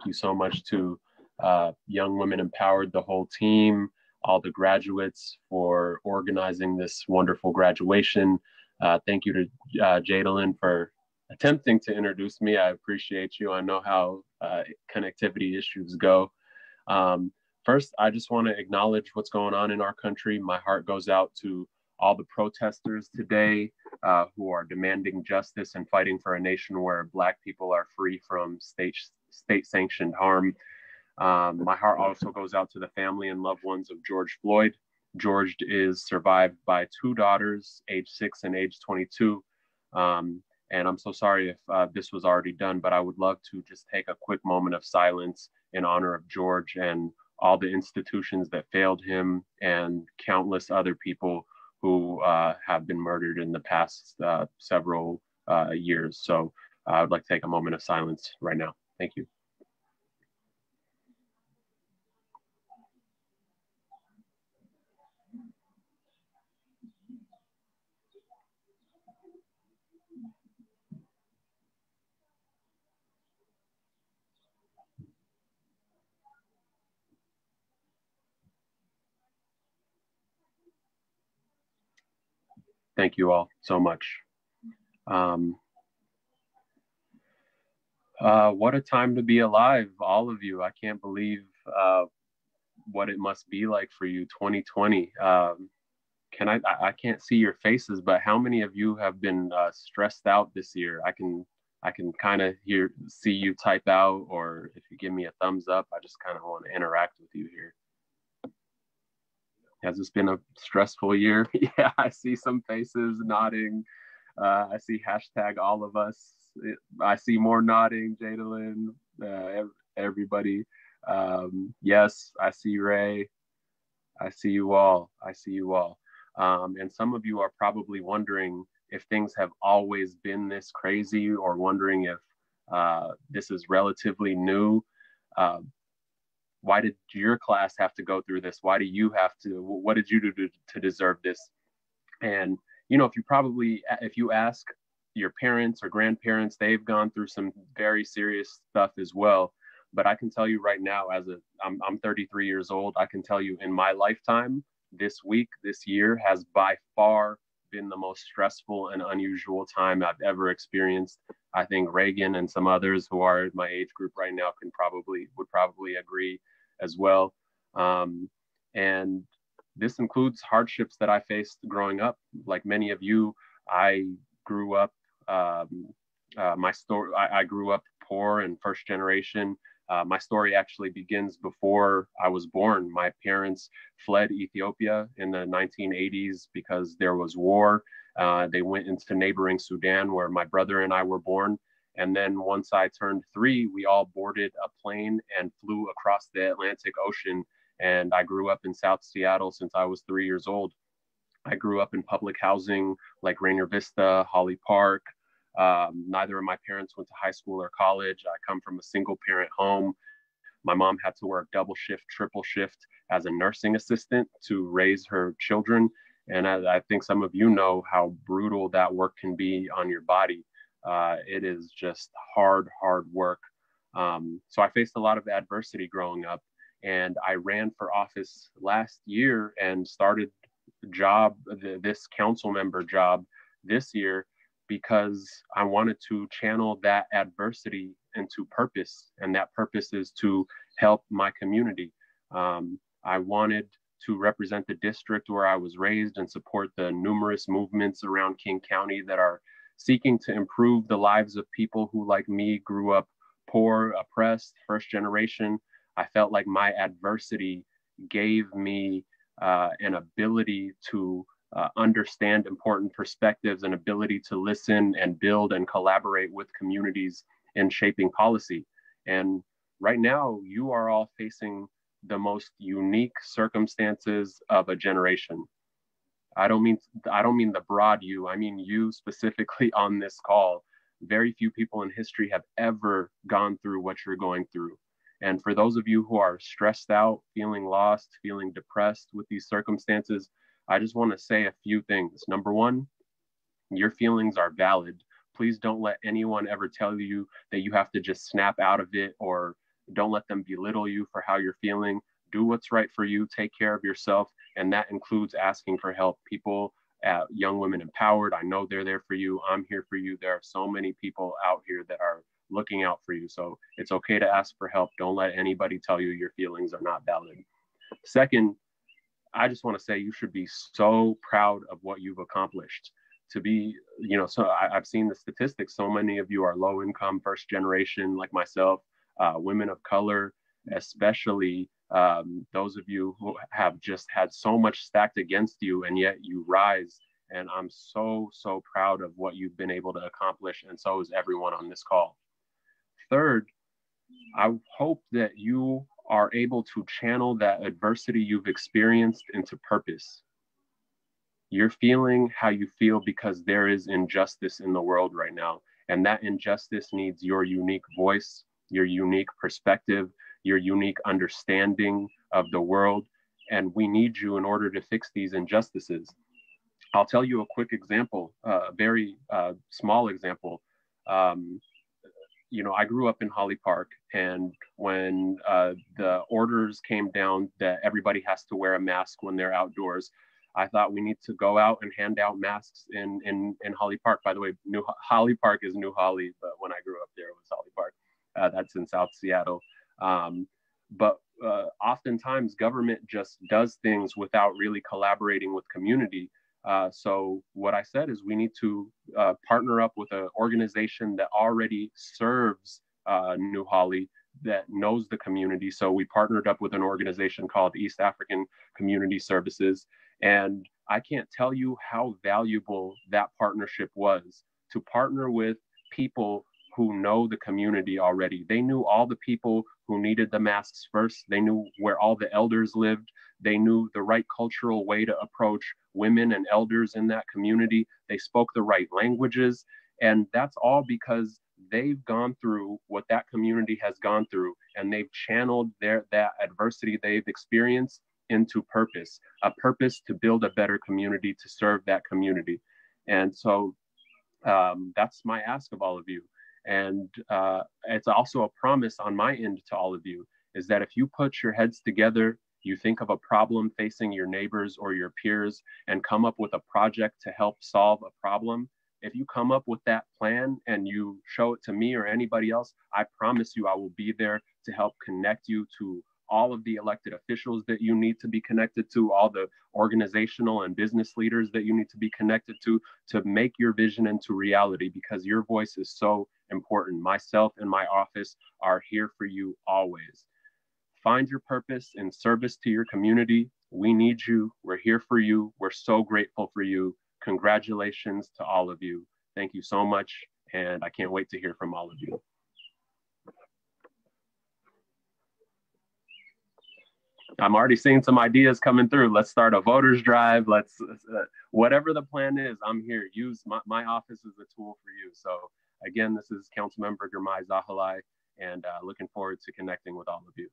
thank you so much to Young Women Empowered, the whole team, all the graduates for organizing this wonderful graduation. Thank you to Jadalyn for attempting to introduce me. I appreciate you. I know how connectivity issues go. First, I just want to acknowledge what's going on in our country. My heart goes out to all the protesters today who are demanding justice and fighting for a nation where Black people are free from state-sanctioned harm. My heart also goes out to the family and loved ones of George Floyd. George is survived by two daughters, age 6 and age 22. And I'm so sorry if this was already done, but I would love to just take a quick moment of silence in honor of George and all the institutions that failed him and countless other people who have been murdered in the past several years. So I would like to take a moment of silence right now. Thank you. Thank you all so much. What a time to be alive, all of you. I can't believe what it must be like for you, 2020. I can't see your faces, but how many of you have been stressed out this year? I can kind of see you type out, or if you give me a thumbs up, I just kind of want to interact with you here. Has this been a stressful year? Yeah, I see some faces nodding. I see hashtag all of us. I see more nodding, Jadalyn, everybody. Yes, I see Ray. I see you all. I see you all. And some of you are probably wondering if things have always been this crazy, or wondering if this is relatively new. Why did your class have to go through this? Why do you have to? What did you do to deserve this? And, you know, if you ask your parents or grandparents, they've gone through some very serious stuff as well. But I can tell you right now, I'm 33 years old, I can tell you in my lifetime, this week, this year has by far been the most stressful and unusual time I've ever experienced. I think Reagan and some others who are in my age group right now would probably agree as well. And this includes hardships that I faced growing up. Like many of you, I grew up, I grew up poor and first generation. My story actually begins before I was born. My parents fled Ethiopia in the 1980s because there was war. They went into neighboring Sudan, where my brother and I were born. And then once I turned 3, we all boarded a plane and flew across the Atlantic Ocean. And I grew up in South Seattle since I was 3 years old. I grew up in public housing like Rainier Vista, Holly Park. Neither of my parents went to high school or college. I come from a single parent home. My mom had to work double shift, triple shift as a nursing assistant to raise her children. And I think some of you know how brutal that work can be on your body. It is just hard work. So I faced a lot of adversity growing up, and I ran for office last year and started this council member job this year, because I wanted to channel that adversity into purpose, and that purpose is to help my community. I wanted to represent the district where I was raised and support the numerous movements around King County that are seeking to improve the lives of people who, like me, grew up poor, oppressed, first generation. I felt like my adversity gave me an ability to understand important perspectives, and ability to listen and build and collaborate with communities in shaping policy. And right now, you are all facing the most unique circumstances of a generation. I don't mean the broad you, I mean you specifically on this call. Very few people in history have ever gone through what you're going through. And for those of you who are stressed out, feeling lost, feeling depressed with these circumstances, I just want to say a few things. Number one, your feelings are valid. Please don't let anyone ever tell you that you have to just snap out of it, or Don't let them belittle you for how you're feeling. Do what's right for you. Take care of yourself. And that includes asking for help. People at Young Women Empowered, I know they're there for you. I'm here for you. There are so many people out here that are looking out for you. So it's okay to ask for help. Don't let anybody tell you your feelings are not valid. Second, I just want to say you should be so proud of what you've accomplished. To be, so I've seen the statistics. So many of you are low income, first generation, like myself, women of color, especially those of you who have just had so much stacked against you, and yet you rise. And I'm so, so proud of what you've been able to accomplish. And so is everyone on this call. Third, I hope that you are able to channel that adversity you've experienced into purpose. You're feeling how you feel because there is injustice in the world right now. And that injustice needs your unique voice, your unique perspective, your unique understanding of the world. And we need you in order to fix these injustices. I'll tell you a quick example, a very small example. I grew up in Holly Park, and when the orders came down that everybody has to wear a mask when they're outdoors, I thought we need to go out and hand out masks in Holly Park. By the way, Holly Park is New Holly, but when I grew up there, it was Holly Park. That's in South Seattle. But oftentimes government just does things without really collaborating with community. So what I said is we need to partner up with an organization that already serves New Holly, that knows the community. So we partnered up with an organization called East African Community Services. And I can't tell you how valuable that partnership was, to partner with people who know the community already. They knew all the people who needed the masks first. They knew where all the elders lived. They knew the right cultural way to approach women and elders in that community. They spoke the right languages. And that's all because they've gone through what that community has gone through, and they've channeled that adversity they've experienced into purpose, a purpose to build a better community, to serve that community. And so that's my ask of all of you. And it's also a promise on my end to all of you, is that if you put your heads together, you think of a problem facing your neighbors or your peers and come up with a project to help solve a problem, if you come up with that plan and you show it to me or anybody else, I promise you I will be there to help connect you to all of the elected officials that you need to be connected to, all the organizational and business leaders that you need to be connected to make your vision into reality, because your voice is so important. Myself and my office are here for you always. Find your purpose in service to your community. We need you. We're here for you. We're so grateful for you. Congratulations to all of you. Thank you so much. And I can't wait to hear from all of you. I'm already seeing some ideas coming through. Let's start a voters drive. Let's, whatever the plan is, I'm here. Use my office as a tool for you. So again, this is Councilmember Girmay Zahilay, and looking forward to connecting with all of you.